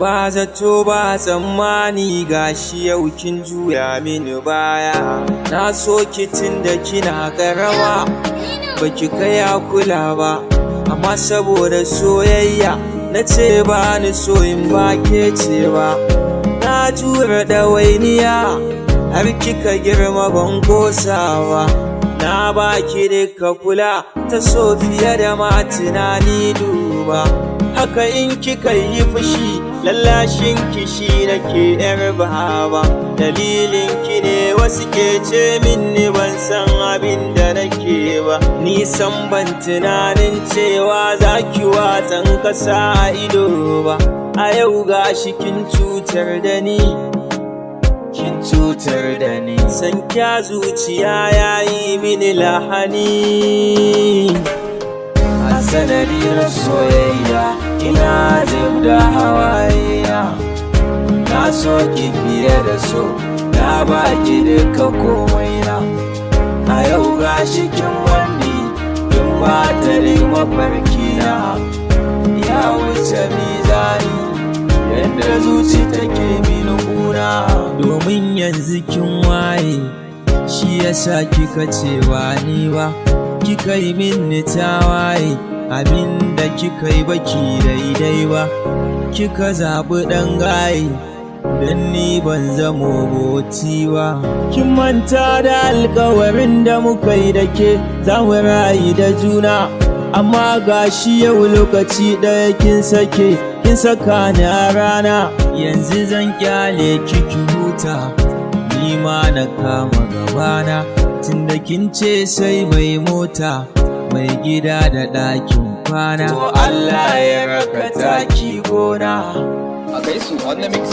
Ba zato ba tsammani gashi yau kin juya mini baya. Na so ki tunda kina ƙarama baki kaya kula ba, amma saboda soyayya na ce ba ni so in ba ke ce ba. Na jure ɗawainiya har kika girma ban kosawa. Na baki duka kula ta so fiye da ma tunani duba. Haka in kika yi fushi lallashin kishi nake yar baba. Dalilin ki ne wasu ke ce minni ban san abin da nake ba. Nisan ban tunanin cewa za ki watsan kasa a ido ba. A yau gashi kin cutar da ni, kin cutar da ni. San kya zuciya yayi mini lahani. A sanadiyar soyayya ina zub da hawaye. Na so ki fiye da so, na baki duka komai na. A yau gashi kin wani kin bata mafarki na. Ya wuce mizani yadda zuci take mini kuna. Domin yanzu kin waye, shi yasa kika ce ba ni ba. Kika yi mini tawaye, abinda kika yi baki daidai ba. Kika zaɓi ɗan gaye don ni ban zamo boti ba. Kin manta da alkawarin da muka yi da ke za mu rayu da juna, amma gashi yau lokaci ɗaya kin sake, kin saka ni a rana. Yanzu zan kyale kiki huta, ni ma na kama gabana. Tunda kin ce sai mai mota, mai gida da ɗakin kwana. To Allah ya raka taki gona. Okay, so on the mix.